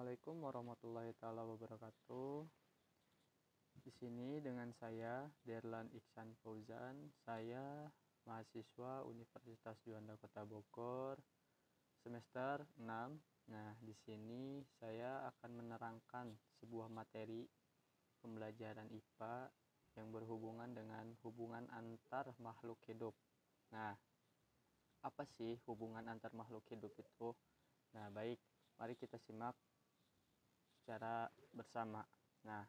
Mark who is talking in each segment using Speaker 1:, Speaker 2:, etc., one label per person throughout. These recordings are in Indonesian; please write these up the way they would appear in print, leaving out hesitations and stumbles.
Speaker 1: Assalamualaikum warahmatullahi taala wabarakatuh. Di sini dengan saya Derlan Iksan Fauzan. Saya mahasiswa Universitas Juanda Kota Bogor semester 6. Nah, di sini saya akan menerangkan sebuah materi pembelajaran IPA yang berhubungan dengan hubungan antar makhluk hidup. Nah, apa sih hubungan antar makhluk hidup itu? Nah, baik, mari kita simak secara bersama. Nah,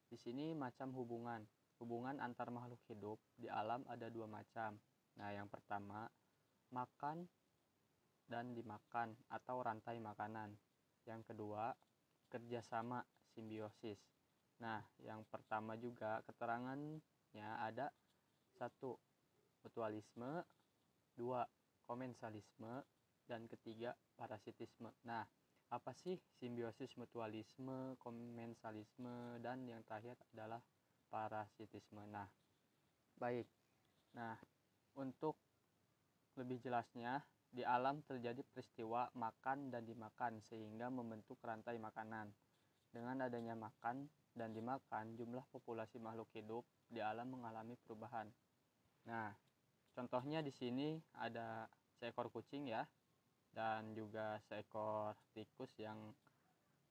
Speaker 1: di sini macam hubungan antar makhluk hidup di alam ada dua macam. Nah, yang pertama makan dan dimakan atau rantai makanan. Yang kedua kerjasama simbiosis. Nah, yang pertama juga keterangannya ada: 1. Mutualisme, 2. komensalisme, dan ketiga parasitisme. Nah, apa sih simbiosis, mutualisme, komensalisme, dan yang terakhir adalah parasitisme? Nah, baik. Nah, untuk lebih jelasnya, di alam terjadi peristiwa makan dan dimakan sehingga membentuk rantai makanan. Dengan adanya makan dan dimakan, jumlah populasi makhluk hidup di alam mengalami perubahan. Nah, contohnya di sini ada seekor kucing ya, dan juga seekor tikus yang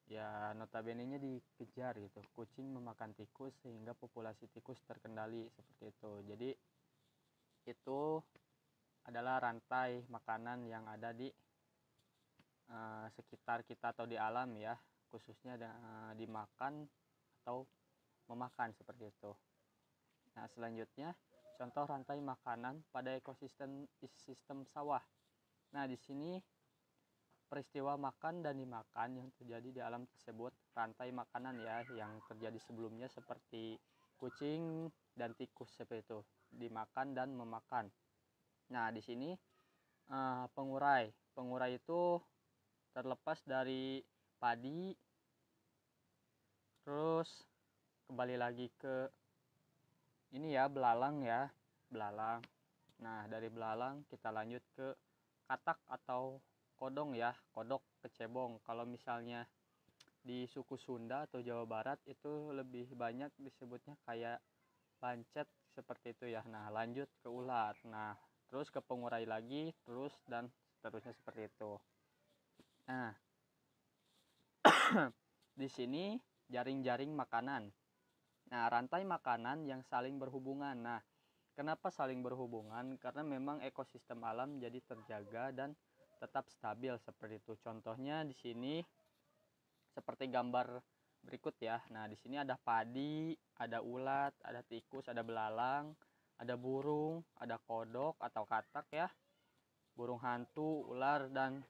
Speaker 1: ya notabene-nya dikejar gitu. Kucing memakan tikus sehingga populasi tikus terkendali seperti itu. Jadi itu adalah rantai makanan yang ada di sekitar kita atau di alam ya, khususnya dimakan atau memakan seperti itu. Nah, selanjutnya contoh rantai makanan pada ekosistem sawah. Nah, di sini peristiwa makan dan dimakan yang terjadi di alam tersebut rantai makanan ya, yang terjadi sebelumnya seperti kucing dan tikus seperti itu, dimakan dan memakan. Nah, di sini pengurai itu terlepas dari padi, terus kembali lagi ke ini ya, belalang. Nah, dari belalang kita lanjut ke katak atau kodong ya, kodok kecebong. Kalau misalnya di suku Sunda atau Jawa Barat itu lebih banyak disebutnya kayak lancet seperti itu ya. Nah, lanjut ke ular. Nah, terus ke pengurai lagi, terus dan seterusnya seperti itu. Nah, di sini jaring-jaring makanan. Nah, rantai makanan yang saling berhubungan. Nah, kenapa saling berhubungan? Karena memang ekosistem alam jadi terjaga dan tetap stabil seperti itu. Contohnya di sini seperti gambar berikut ya. Nah, di sini ada padi, ada ulat, ada tikus, ada belalang, ada burung, ada kodok atau katak ya, burung hantu, ular, dan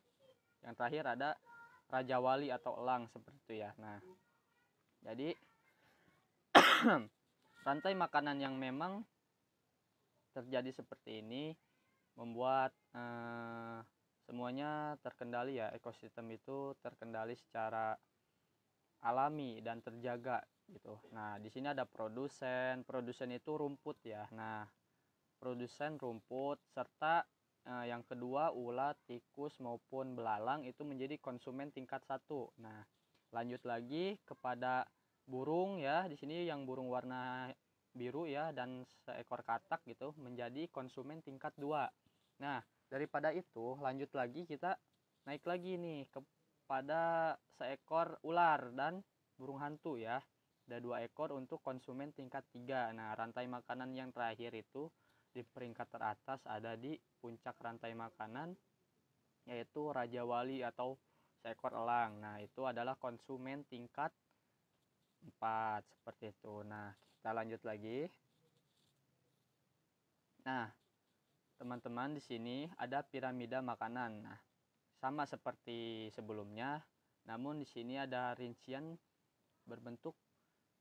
Speaker 1: yang terakhir ada raja wali atau elang seperti itu ya. Nah, jadi rantai makanan yang memang terjadi seperti ini membuat semuanya terkendali ya, ekosistem itu terkendali secara alami dan terjaga gitu. Nah, di sini ada produsen itu rumput ya. Nah, produsen rumput serta yang kedua ulat, tikus maupun belalang itu menjadi konsumen tingkat 1. Nah, lanjut lagi kepada burung ya, di sini yang burung warna biru ya, dan seekor katak gitu menjadi konsumen tingkat 2. Nah, daripada itu lanjut lagi, kita naik lagi nih kepada seekor ular dan burung hantu ya. Ada 2 ekor untuk konsumen tingkat 3. Nah, rantai makanan yang terakhir itu di peringkat teratas ada di puncak rantai makanan, yaitu raja wali atau seekor elang. Nah, itu adalah konsumen tingkat 4 seperti itu. Nah, kita lanjut lagi. Nah, teman-teman, di sini ada piramida makanan. Nah, sama seperti sebelumnya, namun di sini ada rincian berbentuk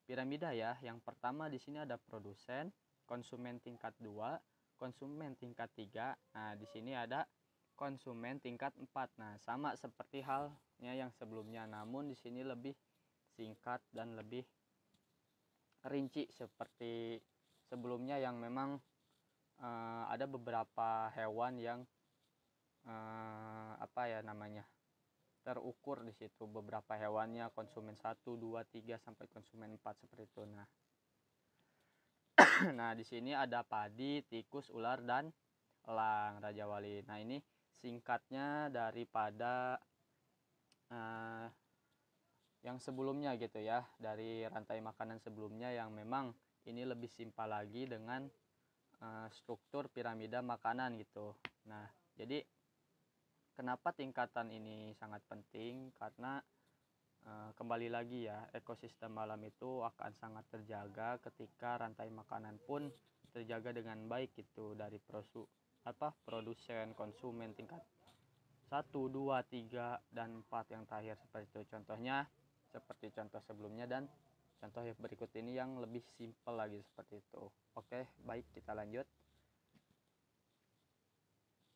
Speaker 1: piramida ya. Yang pertama di sini ada produsen, konsumen tingkat 2, konsumen tingkat 3. Nah, di sini ada konsumen tingkat 4. Nah, sama seperti halnya yang sebelumnya, namun di sini lebih singkat dan lebih rinci seperti sebelumnya yang memang ada beberapa hewan yang terukur di situ beberapa hewannya, konsumen 1, 2, 3 sampai konsumen 4 seperti itu. Nah, nah di sini ada padi, tikus, ular dan elang Raja Wali. Nah, ini singkatnya daripada yang sebelumnya gitu ya, dari rantai makanan sebelumnya yang memang ini lebih simpel lagi dengan struktur piramida makanan gitu. Nah, jadi kenapa tingkatan ini sangat penting? Karena kembali lagi ya, ekosistem alam itu akan sangat terjaga ketika rantai makanan pun terjaga dengan baik gitu, dari produsen, konsumen tingkat 1, 2, 3 dan 4 yang terakhir seperti itu. Contohnya seperti contoh sebelumnya dan contoh yang berikut ini yang lebih simpel lagi seperti itu. Oke, baik, kita lanjut.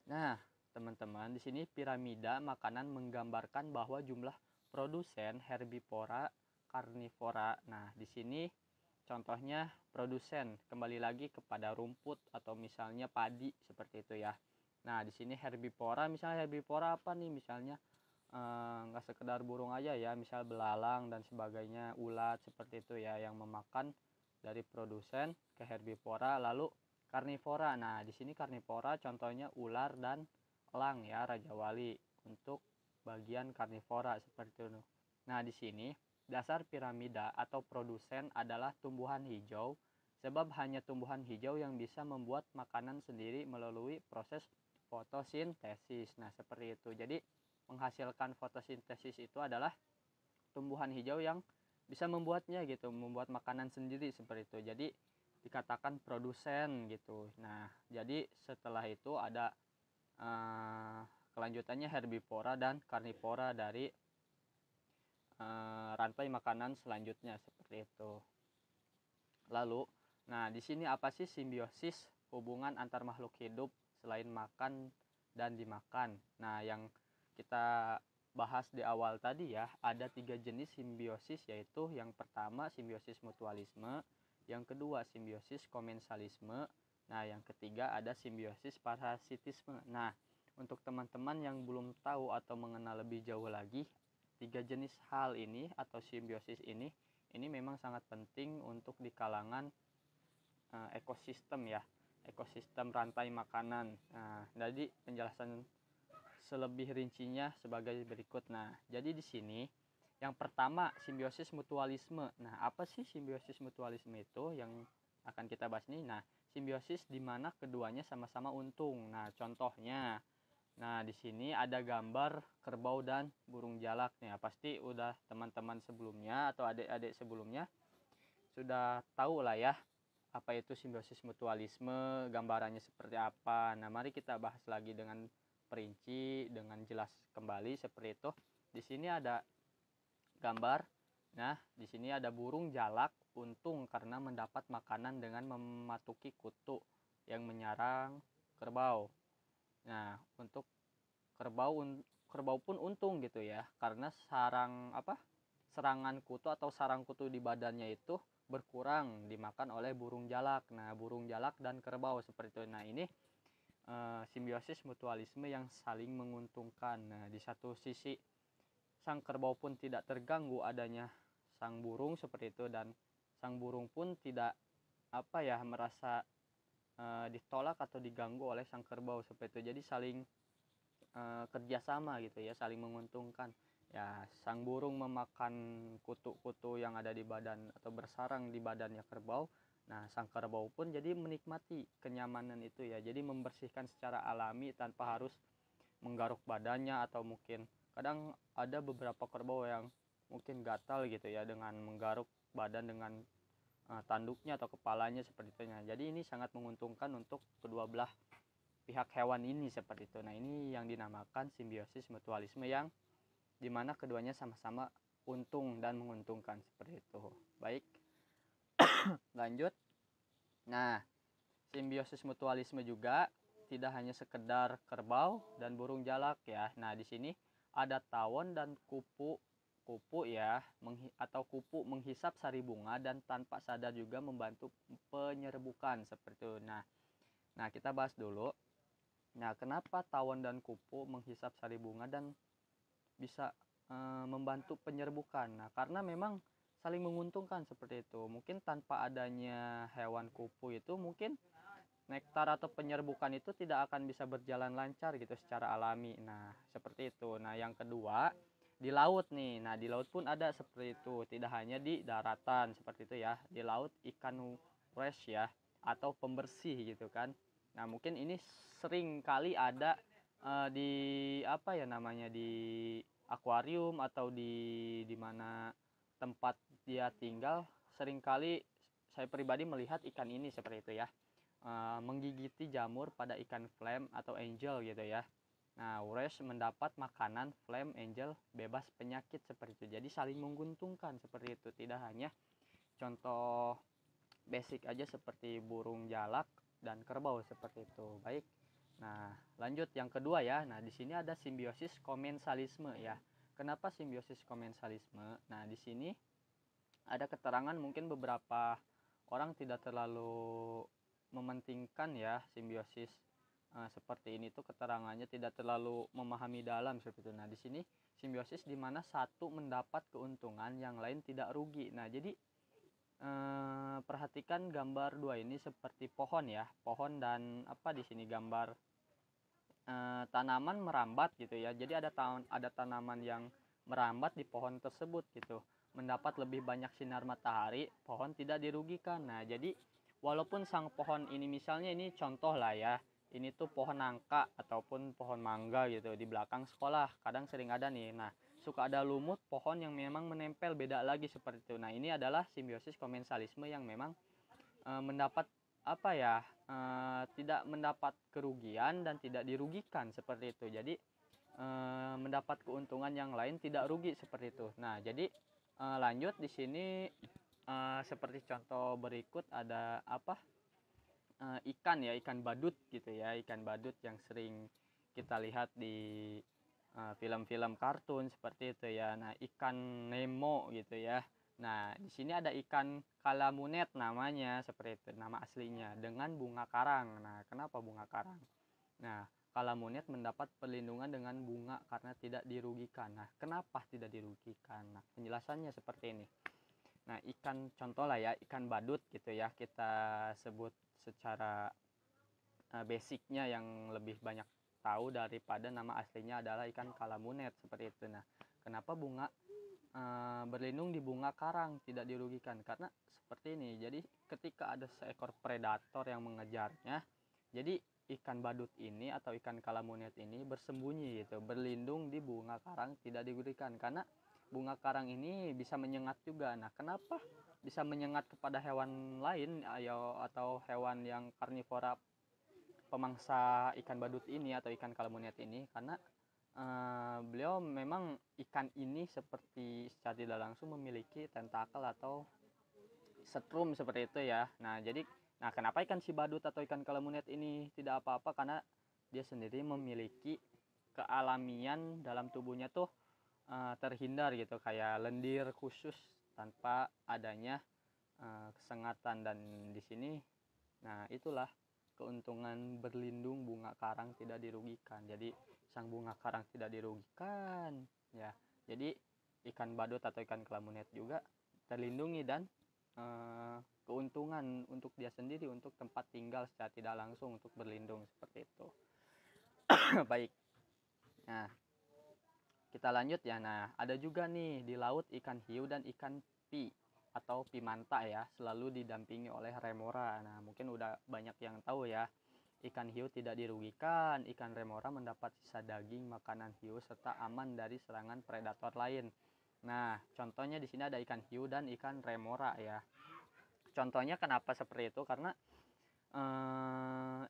Speaker 1: Nah, teman-teman, di sini piramida makanan menggambarkan bahwa jumlah produsen herbivora, karnivora. Nah, di sini contohnya produsen kembali lagi kepada rumput atau misalnya padi seperti itu ya. Nah, di sini herbivora, misalnya herbivora apa nih? Misalnya nggak sekedar burung aja ya, misal belalang dan sebagainya, ulat seperti itu ya, yang memakan dari produsen ke herbivora. Lalu karnivora, nah di sini karnivora contohnya ular dan elang ya, Raja Wali untuk bagian karnivora seperti itu. Nah, di sini dasar piramida atau produsen adalah tumbuhan hijau, sebab hanya tumbuhan hijau yang bisa membuat makanan sendiri melalui proses fotosintesis. Nah, seperti itu. Jadi menghasilkan fotosintesis itu adalah tumbuhan hijau yang bisa membuatnya gitu, membuat makanan sendiri seperti itu. Jadi dikatakan produsen gitu. Nah, jadi setelah itu ada kelanjutannya herbivora dan karnivora dari rantai makanan selanjutnya seperti itu. Lalu, nah di sini apa sih simbiosis, hubungan antar makhluk hidup selain makan dan dimakan? Nah, yang kita bahas di awal tadi ya, ada 3 jenis simbiosis, yaitu yang pertama simbiosis mutualisme, yang kedua simbiosis komensalisme, nah yang ketiga ada simbiosis parasitisme. Nah, untuk teman-teman yang belum tahu atau mengenal lebih jauh lagi 3 jenis hal ini atau simbiosis ini memang sangat penting untuk di kalangan ekosistem ya, ekosistem rantai makanan. Nah, jadi penjelasan selebih rincinya sebagai berikut. Nah, jadi di sini yang pertama simbiosis mutualisme. Nah, apa sih simbiosis mutualisme itu yang akan kita bahas nih? Nah, simbiosis di mana keduanya sama-sama untung. Nah, contohnya, nah di sini ada gambar kerbau dan burung jalak nih. Pasti udah teman-teman sebelumnya atau adik-adik sebelumnya sudah tahu lah ya apa itu simbiosis mutualisme, gambarannya seperti apa. Nah, mari kita bahas lagi dengan perinci, dengan jelas kembali seperti itu. Di sini ada gambar. Nah, di sini ada burung jalak untung karena mendapat makanan dengan mematuki kutu yang menyerang kerbau. Nah, untuk kerbau pun untung gitu ya, karena serangan kutu atau sarang kutu di badannya itu berkurang dimakan oleh burung jalak. Nah, burung jalak dan kerbau seperti itu. Nah, ini simbiosis mutualisme yang saling menguntungkan. Nah, di satu sisi sang kerbau pun tidak terganggu adanya sang burung seperti itu, dan sang burung pun tidak merasa ditolak atau diganggu oleh sang kerbau seperti itu. Jadi saling kerjasama gitu ya, saling menguntungkan. Ya, sang burung memakan kutu-kutu yang ada di badan atau bersarang di badannya kerbau. Nah, sang kerbau pun jadi menikmati kenyamanan itu ya. Jadi membersihkan secara alami tanpa harus menggaruk badannya, atau mungkin kadang ada beberapa kerbau yang mungkin gatal gitu ya dengan menggaruk badan dengan tanduknya atau kepalanya seperti itu. Nah, jadi ini sangat menguntungkan untuk kedua belah pihak hewan ini seperti itu. Nah, ini yang dinamakan simbiosis mutualisme yang dimana keduanya sama-sama untung dan menguntungkan seperti itu. Baik, lanjut. Nah, simbiosis mutualisme juga tidak hanya sekedar kerbau dan burung jalak ya. Nah, di sini ada tawon dan kupu ya, atau kupu menghisap sari bunga dan tanpa sadar juga membantu penyerbukan seperti itu. Nah, kita bahas dulu. Nah, kenapa tawon dan kupu menghisap sari bunga dan bisa membantu penyerbukan. Nah, karena memang saling menguntungkan seperti itu. Mungkin tanpa adanya hewan kupu itu mungkin nektar atau penyerbukan itu tidak akan bisa berjalan lancar gitu secara alami. Nah, seperti itu. Nah, yang kedua, di laut nih. Nah, di laut pun ada seperti itu. Tidak hanya di daratan seperti itu ya. Di laut ikan fresh ya, atau pembersih gitu kan. Nah, mungkin ini sering kali ada di apa ya namanya, di akuarium atau di mana tempat dia tinggal. Seringkali saya pribadi melihat ikan ini seperti itu ya, menggigiti jamur pada ikan flame atau angel gitu ya. Nah, Wresh mendapat makanan flame angel bebas penyakit seperti itu. Jadi saling menguntungkan seperti itu. Tidak hanya contoh basic aja seperti burung jalak dan kerbau seperti itu. Baik. Nah, lanjut yang kedua ya. Nah, di sini ada simbiosis komensalisme ya. Kenapa simbiosis komensalisme? Nah, di sini ada keterangan, mungkin beberapa orang tidak terlalu mementingkan ya simbiosis seperti ini tuh, keterangannya tidak terlalu memahami dalam seperti itu. Nah, di sini simbiosis di mana satu mendapat keuntungan yang lain tidak rugi. Nah, jadi perhatikan gambar dua ini seperti pohon ya, pohon dan apa di sini gambar tanaman merambat gitu ya. Jadi ada tanaman yang merambat di pohon tersebut gitu, mendapat lebih banyak sinar matahari, pohon tidak dirugikan. Nah, jadi walaupun sang pohon ini, misalnya ini contoh lah ya, ini tuh pohon nangka ataupun pohon mangga gitu di belakang sekolah, kadang sering ada nih. Nah, suka ada lumut pohon yang memang menempel beda lagi seperti itu. Nah, ini adalah simbiosis komensalisme yang memang mendapat apa ya, tidak mendapat kerugian dan tidak dirugikan seperti itu. Jadi mendapat keuntungan yang lain tidak rugi seperti itu. Nah, jadi lanjut di sini seperti contoh berikut ada apa, ikan ya, ikan badut gitu ya, ikan badut yang sering kita lihat di film-film kartun seperti itu ya. Nah, ikan Nemo gitu ya. Nah, di sini ada ikan kalamunet namanya seperti itu, nama aslinya, dengan bunga karang. Nah, kenapa bunga karang? Nah, kalamunet mendapat perlindungan dengan bunga karena tidak dirugikan. Nah, kenapa tidak dirugikan? Nah, penjelasannya seperti ini. Nah, ikan contoh lah ya, ikan badut gitu ya, kita sebut secara basicnya yang lebih banyak tahu daripada nama aslinya adalah ikan kalamunet seperti itu. Nah, kenapa bunga berlindung di bunga karang tidak dirugikan? Karena seperti ini. Jadi ketika ada seekor predator yang mengejarnya, jadi ikan badut ini atau ikan kalamunet ini bersembunyi gitu, berlindung di bunga karang tidak dirugikan, karena bunga karang ini bisa menyengat juga. Nah, kenapa bisa menyengat kepada hewan lain ayo, atau hewan yang karnivora pemangsa ikan badut ini atau ikan kalamunet ini? Karena beliau memang ikan ini seperti secara tidak langsung memiliki tentakel atau setrum seperti itu ya. Nah, jadi kenapa ikan si badut atau ikan kalamunet ini tidak apa-apa? Karena dia sendiri memiliki kealamian dalam tubuhnya tuh terhindar gitu, kayak lendir khusus tanpa adanya kesengatan. Dan di sini, nah itulah keuntungan berlindung bunga karang tidak dirugikan. Jadi sang bunga karang tidak dirugikan ya. Jadi ikan badut atau ikan kalamunet juga terlindungi dan keuntungan untuk dia sendiri, untuk tempat tinggal secara tidak langsung, untuk berlindung seperti itu. Baik. Nah, kita lanjut ya. Nah, ada juga nih di laut ikan hiu dan ikan pi atau pimanta ya, selalu didampingi oleh remora. Nah, mungkin udah banyak yang tahu ya. Ikan hiu tidak dirugikan, ikan remora mendapat sisa daging makanan hiu serta aman dari serangan predator lain. Nah, contohnya di sini ada ikan hiu dan ikan remora ya. Contohnya kenapa seperti itu? Karena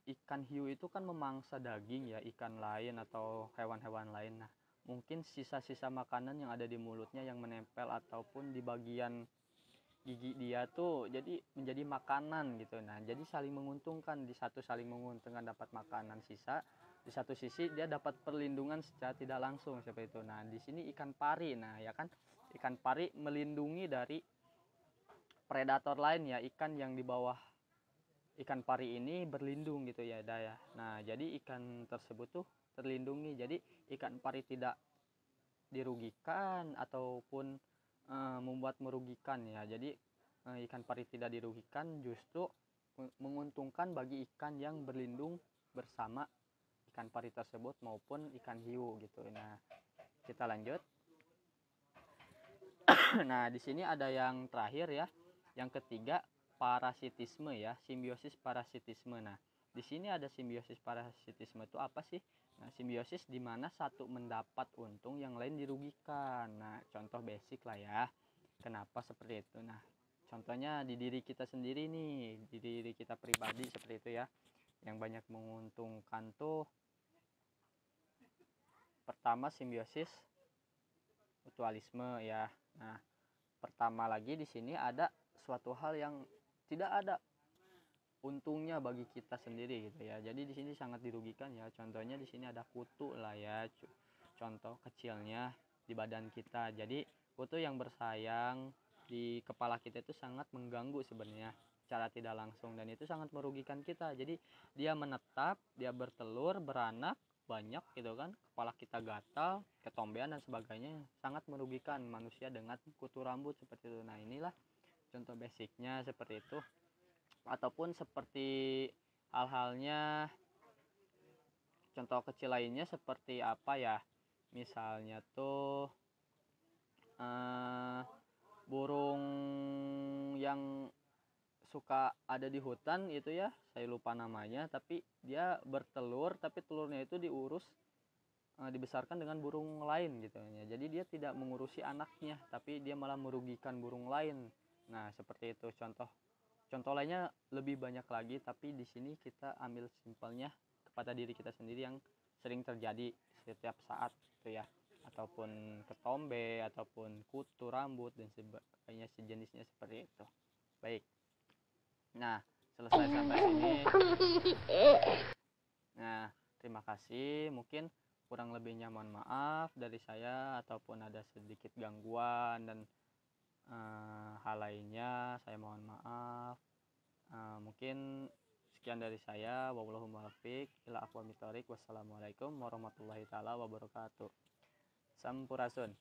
Speaker 1: ikan hiu itu kan memangsa daging ya ikan lain atau hewan-hewan lain. Nah, mungkin sisa-sisa makanan yang ada di mulutnya yang menempel ataupun di bagian gigi dia tuh jadi menjadi makanan gitu. Nah, jadi saling menguntungkan, di satu saling menguntungkan dapat makanan sisa, di satu sisi dia dapat perlindungan secara tidak langsung seperti itu. Nah, di sini ikan pari. Nah, ya kan, ikan pari melindungi dari predator lain ya, ikan yang di bawah ikan pari ini berlindung gitu ya Daya. Nah, jadi ikan tersebut tuh terlindungi. Jadi ikan pari tidak dirugikan ataupun membuat merugikan ya. Jadi ikan pari tidak dirugikan, justru menguntungkan bagi ikan yang berlindung bersama ikan pari tersebut maupun ikan hiu gitu. Nah, kita lanjut. Nah, di sini ada yang terakhir ya. Yang ketiga, parasitisme ya, simbiosis parasitisme. Nah, di sini ada simbiosis parasitisme itu apa sih? Nah, simbiosis di mana satu mendapat untung yang lain dirugikan. Nah, contoh basic lah ya. Kenapa seperti itu? Nah, contohnya di diri kita sendiri nih, di diri kita pribadi seperti itu ya. Yang banyak menguntungkan tuh pertama simbiosis mutualisme ya. Nah, pertama lagi di sini ada suatu hal yang tidak ada untungnya bagi kita sendiri gitu ya. Jadi di sini sangat dirugikan ya. Contohnya di sini ada kutu lah ya. Contoh kecilnya di badan kita. Jadi kutu yang bersayang di kepala kita itu sangat mengganggu sebenarnya secara tidak langsung, dan itu sangat merugikan kita. Jadi dia menetap, dia bertelur, beranak banyak gitu kan, kepala kita gatal, ketombean dan sebagainya, sangat merugikan manusia dengan kutu rambut seperti itu. Nah, inilah contoh basicnya seperti itu. Ataupun seperti hal-halnya contoh kecil lainnya seperti apa ya, misalnya tuh burung yang suka ada di hutan itu ya, saya lupa namanya, tapi dia bertelur, tapi telurnya itu diurus dibesarkan dengan burung lain gitu ya. Jadi dia tidak mengurusi anaknya, tapi dia malah merugikan burung lain. Nah, seperti itu contoh lainnya lebih banyak lagi, tapi di sini kita ambil simpelnya kepada diri kita sendiri yang sering terjadi setiap saat gitu ya, ataupun ketombe ataupun kutu rambut dan sebagainya sejenisnya seperti itu. Baik, nah selesai sampai sini. Nah, terima kasih. Mungkin kurang lebihnya mohon maaf dari saya, ataupun ada sedikit gangguan dan hal lainnya saya mohon maaf. Mungkin sekian dari saya. Wallahul muwaffiq ila aqwamit thoriq. Wassalamualaikum warahmatullahi taala wabarakatuh. Sampurasun.